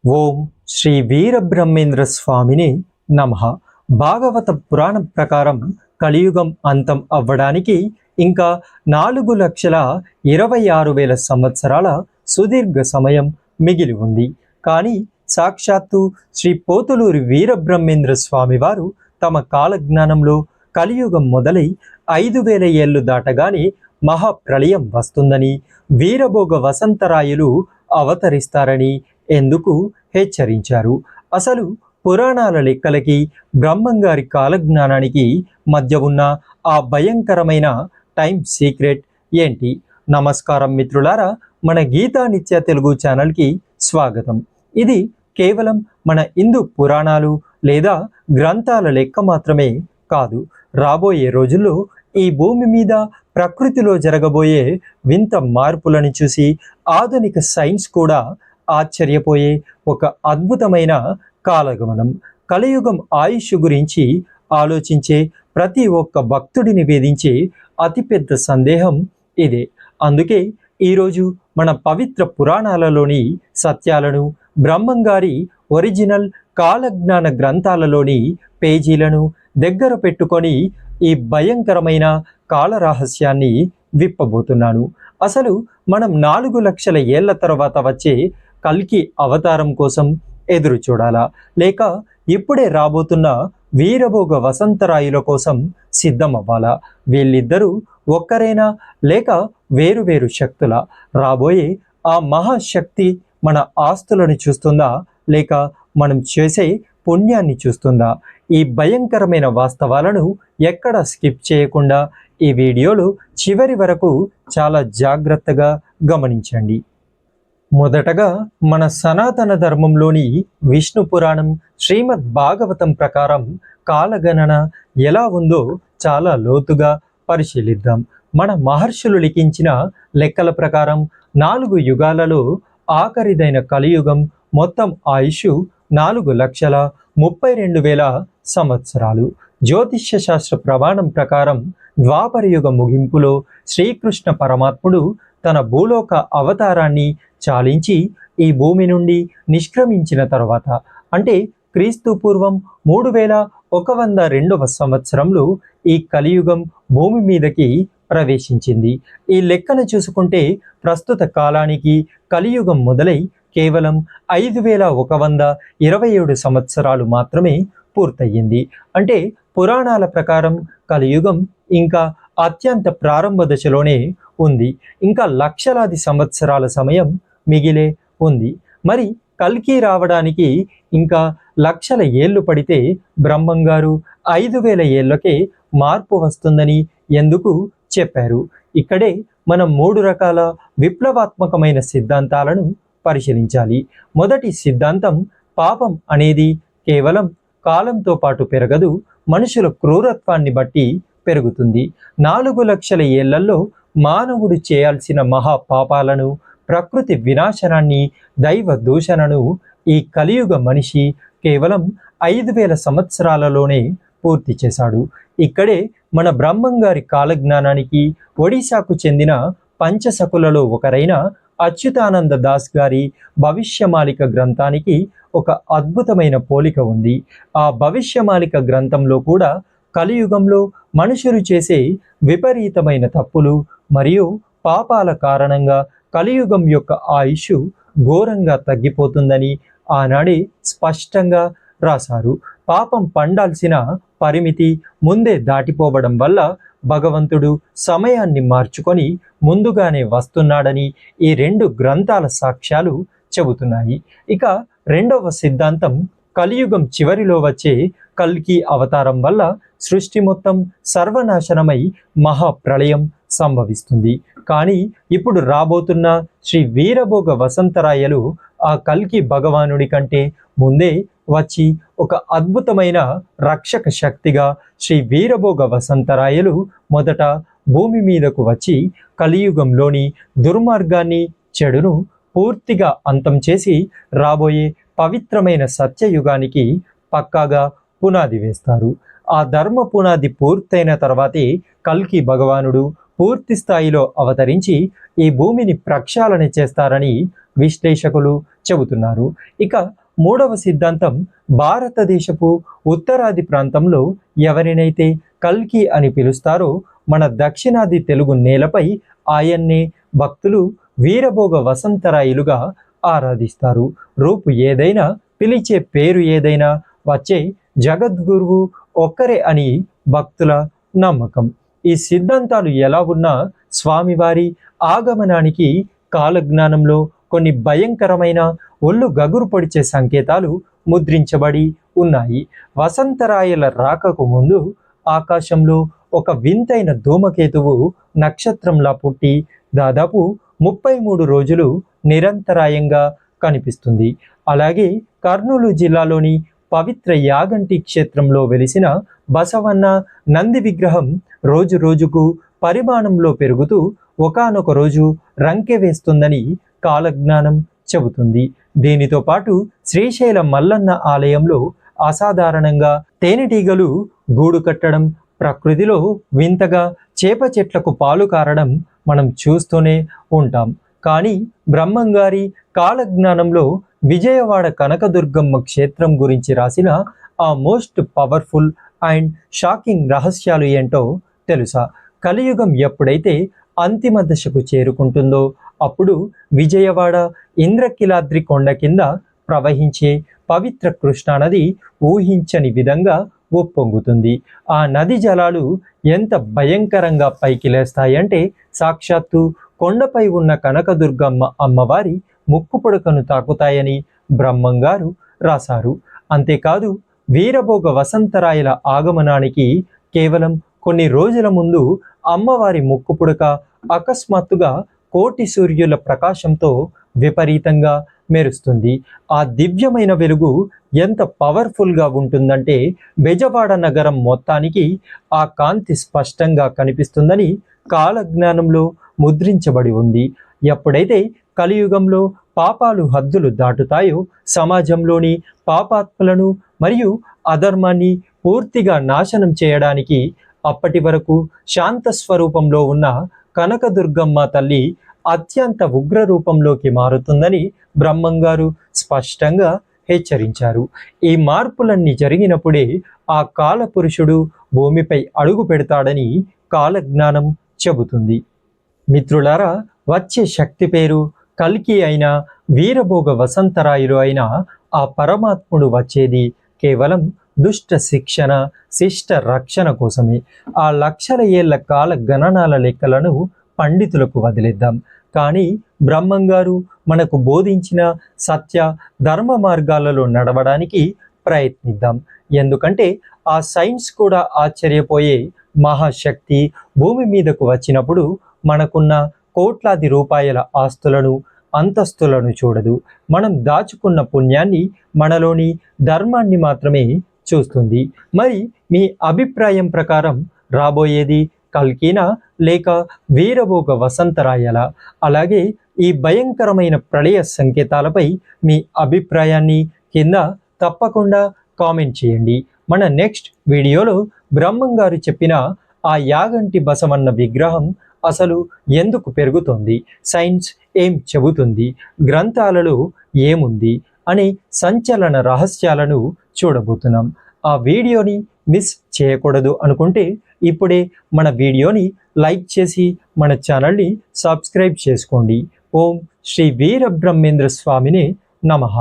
ఓం శ్రీ వీరబ్రహ్మేంద్ర స్వామిని నమః. భాగవత పురాణం ప్రకారం కలియుగం అంతం అవ్వడానికి ఇంకా 4,26,000 సంవత్సరాల సుదీర్ఘ సమయం మిగిలి ఉంది. కానీ సాక్షాత్తు శ్రీ పోతులూరి వీరబ్రహ్మేంద్ర స్వామి వారు తమ కాలజ్ఞానంలో కలియుగం మొదలై 5,000 ఏళ్లు దాటగానే మహాప్రళయం వస్తుందని, వీరభోగ వసంతరాయులు అవతరిస్తారని ఎందుకు హెచ్చరించారు. అసలు పురాణాల లెక్కలకి బ్రహ్మంగారి కాలజ్ఞానానికి మధ్య ఉన్న ఆ భయంకరమైన టైం సీక్రెట్ ఏంటి? నమస్కారం మిత్రులారా, మన గీతా నిత్య తెలుగు ఛానల్కి స్వాగతం. ఇది కేవలం మన హిందూ పురాణాలు లేదా గ్రంథాల లెక్క మాత్రమే కాదు. రాబోయే రోజుల్లో ఈ భూమి మీద ప్రకృతిలో జరగబోయే వింత మార్పులను చూసి ఆధునిక సైన్స్ కూడా ఆశ్చర్యపోయే ఒక అద్భుతమైన కాలగమనం. కలియుగం ఆయుష్ గురించి ఆలోచించే ప్రతి ఒక్క భక్తుడిని వేధించే అతిపెద్ద సందేహం ఇదే. అందుకే ఈరోజు మన పవిత్ర పురాణాలలోని సత్యాలను, బ్రహ్మంగారి ఒరిజినల్ కాలజ్ఞాన గ్రంథాలలోని పేజీలను దగ్గర పెట్టుకొని ఈ భయంకరమైన కాల రహస్యాన్ని విప్పబోతున్నాను. అసలు మనం 4 లక్షల ఏళ్ల తర్వాత వచ్చే కల్కి అవతారం కోసం ఎదురు చూడాలా, లేక ఇప్పుడే రాబోతున్న వీరభోగ వసంతరాయుల కోసం సిద్ధం అవ్వాలా? వీళ్ళిద్దరూ ఒక్కరేనా, లేక వేరు శక్తుల? రాబోయే ఆ మహాశక్తి మన ఆస్తులను చూస్తుందా, లేక మనం చేసే పుణ్యాన్ని చూస్తుందా? ఈ భయంకరమైన వాస్తవాలను ఎక్కడ స్కిప్ చేయకుండా ఈ వీడియోలో చివరి వరకు చాలా జాగ్రత్తగా గమనించండి. మొదటగా మన సనాతన ధర్మంలోని విష్ణు పురాణం, శ్రీమద్ భాగవతం ప్రకారం కాలగణన ఎలా ఉందో చాలా లోతుగా పరిశీలిద్దాం. మన మహర్షులు లిఖించిన లెక్కల ప్రకారం 4 యుగాలలో ఆఖరిదైన కలియుగం మొత్తం ఆయుష్ 4,32,000 సంవత్సరాలు. జ్యోతిష్య శాస్త్ర ప్రమాణం ప్రకారం ద్వాపర యుగ ముగింపులో శ్రీకృష్ణ పరమాత్ముడు తన భూలోక అవతారాన్ని చాలించి ఈ భూమి నుండి నిష్క్రమించిన తర్వాత, అంటే క్రీస్తు పూర్వం 3,102వ సంవత్సరంలో ఈ కలియుగం భూమి మీదకి ప్రవేశించింది. ఈ లెక్కను చూసుకుంటే ప్రస్తుత కాలానికి కలియుగం మొదలై కేవలం 5,127 సంవత్సరాలు మాత్రమే పూర్తయింది. అంటే పురాణాల ప్రకారం కలియుగం ఇంకా అత్యంత ప్రారంభ దశలోనే ఉంది. ఇంకా లక్షలాది సంవత్సరాల సమయం మిగిలే ఉంది. మరి కల్కి రావడానికి ఇంకా లక్షల ఏళ్ళు పడితే బ్రహ్మంగారు 5,000 ఏళ్లకే మార్పు వస్తుందని ఎందుకు చెప్పారు? ఇక్కడే మనం 3 రకాల విప్లవాత్మకమైన సిద్ధాంతాలను పరిశీలించాలి. మొదటి సిద్ధాంతం, పాపం అనేది కేవలం కాలంతో పాటు పెరగదు, మనుషుల క్రూరత్వాన్ని బట్టి పెరుగుతుంది. 4 లక్షల ఏళ్లలో మానవుడు చేయాల్సిన మహాపాపాలను, ప్రకృతి వినాశనాన్ని, దైవ దూషణను ఈ కలియుగ మనిషి కేవలం 5,000 సంవత్సరాలలోనే పూర్తి చేశాడు. ఇక్కడే మన బ్రహ్మంగారి కాలజ్ఞానానికి ఒడిశాకు చెందిన పంచసకులలో ఒకరైన అచ్యుతానంద దాస్ గారి భవిష్యమాలిక గ్రంథానికి ఒక అద్భుతమైన పోలిక ఉంది. ఆ భవిష్యమాలిక గ్రంథంలో కూడా కలియుగంలో మనుషులు చేసే విపరీతమైన తప్పులు మరియు పాపాల కారణంగా కలియుగం యొక్క ఆయుష్ ఘోరంగా తగ్గిపోతుందని ఆనాడే స్పష్టంగా రాశారు. పాపం పండాల్సిన పరిమితి ముందే దాటిపోవడం వల్ల భగవంతుడు సమయాన్ని మార్చుకొని ముందుగానే వస్తున్నాడని ఈ 2 గ్రంథాల సాక్ష్యాలు చెబుతున్నాయి. ఇక రెండవ సిద్ధాంతం, కలియుగం చివరిలో వచ్చే కల్కి అవతారం వల్ల సృష్టి మొత్తం సర్వనాశనమై మహాప్రళయం సంభవిస్తుంది. కానీ ఇప్పుడు రాబోతున్న శ్రీ వీరభోగ వసంతరాయలు ఆ కల్కి భగవానుడి కంటే ముందే వచ్చి ఒక అద్భుతమైన రక్షక శక్తిగా శ్రీ వీరభోగ వసంతరాయలు మొదట భూమి మీదకు వచ్చి కలియుగంలోని దుర్మార్గాన్ని, చెడును పూర్తిగా అంతం చేసి రాబోయే పవిత్రమైన సత్యయుగానికి పక్కాగా పునాది వేస్తారు. ఆ ధర్మ పునాది పూర్తయిన తర్వాతే కల్కి భగవానుడు పూర్తి స్థాయిలో అవతరించి ఈ భూమిని ప్రక్షాళన చేస్తారని విశ్లేషకులు చెబుతున్నారు. ఇక మూడవ సిద్ధాంతం, భారతదేశపు ఉత్తరాది ప్రాంతంలో ఎవరినైతే కల్కి అని పిలుస్తారో మన దక్షిణాది తెలుగు నేలపై ఆయన్నే భక్తులు వీరభోగ వసంతరాయలుగా ఆరాధిస్తారు. రూపు ఏదైనా, పిలిచే పేరు ఏదైనా, వచ్చే జగద్గురువు ఒక్కరే అని భక్తుల నమ్మకం. ఈ సిద్ధాంతాలు ఎలా ఉన్నా స్వామివారి ఆగమనానికి కాలజ్ఞానంలో కొన్ని భయంకరమైన ఒళ్ళు గగురు పొడిచే సంకేతాలు ముద్రించబడి ఉన్నాయి. వసంతరాయల రాకకు ముందు ఆకాశంలో ఒక వింతైన ధూమకేతువు నక్షత్రంలా పుట్టి దాదాపు 33 రోజులు నిరంతరాయంగా కనిపిస్తుంది. అలాగే కర్నూలు జిల్లాలోని పవిత్ర యాగంటి క్షేత్రంలో వెలిసిన బసవన్న నంది విగ్రహం రోజు రోజుకు పరిమాణంలో పెరుగుతూ ఒకానొక రోజు రంకె వేస్తుందని కాలజ్ఞానం చెబుతుంది. దీనితో పాటు శ్రీశైల మల్లన్న ఆలయంలో అసాధారణంగా తేనెటీగలు గూడు కట్టడం, ప్రకృతిలో వింతగా చేప చెట్లకు పాలు కారడం మనం చూస్తూనే ఉంటాం. కానీ బ్రహ్మంగారి కాలజ్ఞానంలో విజయవాడ కనకదుర్గమ్మ క్షేత్రం గురించి రాసిన ఆ మోస్ట్ పవర్ఫుల్ అండ్ షాకింగ్ రహస్యాలు ఏంటో తెలుసా? కలియుగం ఎప్పుడైతే అంతిమ దశకు చేరుకుంటుందో అప్పుడు విజయవాడ ఇంద్రకిలాద్రి కొండ కింద ప్రవహించే పవిత్ర కృష్ణానది ఊహించని విధంగా ఉప్పొంగుతుంది. ఆ నది జలాలు ఎంత భయంకరంగా పైకి లేస్తాయంటే సాక్షాత్తు కొండపై ఉన్న కనకదుర్గమ్మ అమ్మవారి ముక్కు పుడకను తాకుతాయని బ్రహ్మంగారు రాశారు. అంతేకాదు, వీరభోగ వసంతరాయల ఆగమనానికి కేవలం కొన్ని రోజుల ముందు అమ్మవారి ముక్కు పుడక అకస్మాత్తుగా కోటి సూర్యుల ప్రకాశంతో విపరీతంగా మెరుస్తుంది. ఆ దివ్యమైన వెలుగు ఎంత పవర్ఫుల్గా ఉంటుందంటే బెజవాడ నగరం మొత్తానికి ఆ కాంతి స్పష్టంగా కనిపిస్తుందని కాలజ్ఞానంలో ముద్రించబడి ఉంది. ఎప్పుడైతే కలియుగంలో పాపాలు హద్దులు దాటుతాయో సమాజంలోని పాపాత్మలను మరియు అధర్మాన్ని పూర్తిగా నాశనం చేయడానికి అప్పటి వరకు శాంత స్వరూపంలో ఉన్న కనకదుర్గమ్మ తల్లి అత్యంత ఉగ్ర రూపంలోకి మారుతుందని బ్రహ్మంగారు స్పష్టంగా హెచ్చరించారు. ఈ మార్పులన్నీ జరిగినప్పుడే ఆ కాలపురుషుడు భూమిపై అడుగు పెడతాడని కాలజ్ఞానం చెబుతుంది. మిత్రులారా, వచ్చే శక్తి పేరు కల్కి అయినా వీరభోగ వసంతరాయులు అయినా ఆ పరమాత్ముడు వచ్చేది కేవలం దుష్ట శిక్షణ, శిష్ట రక్షణ కోసమే. ఆ లక్షల ఏళ్ల కాల గణనాల లెక్కలను పండితులకు వదిలేద్దాం. కానీ బ్రహ్మంగారు మనకు బోధించిన సత్య ధర్మ మార్గాలలో నడవడానికి ప్రయత్నిద్దాం. ఎందుకంటే ఆ సైన్స్ కూడా ఆశ్చర్యపోయే మహాశక్తి భూమి మీదకు వచ్చినప్పుడు మనకున్న కోట్లాది రూపాయల ఆస్తులను, అంతస్తులను చూడదు. మనం దాచుకున్న పుణ్యాన్ని, మనలోని ధర్మాన్ని మాత్రమే చూస్తుంది. మరి మీ అభిప్రాయం ప్రకారం రాబోయేది కల్కినా లేక వీరభోగ వసంతరాయల? అలాగే ఈ భయంకరమైన ప్రళయ సంకేతాలపై మీ అభిప్రాయాన్ని కింద తప్పకుండా కామెంట్ చేయండి. మన నెక్స్ట్ వీడియోలో బ్రహ్మంగారు చెప్పిన ఆ యాగంటి బసవన్న విగ్రహం అసలు ఎందుకు పెరుగుతోంది, సైన్స్ ఏం చెబుతుంది, గ్రంథాలలో ఏముంది అనే సంచలన రహస్యాలను చూడబోతున్నాం. ఆ వీడియోని మిస్ చేయకూడదు అనుకుంటే ఇప్పుడే మన వీడియోని లైక్ చేసి మన ఛానల్ని సబ్స్క్రైబ్ చేసుకోండి. ఓం శ్రీ వీరబ్రహ్మేంద్ర స్వామినే నమః.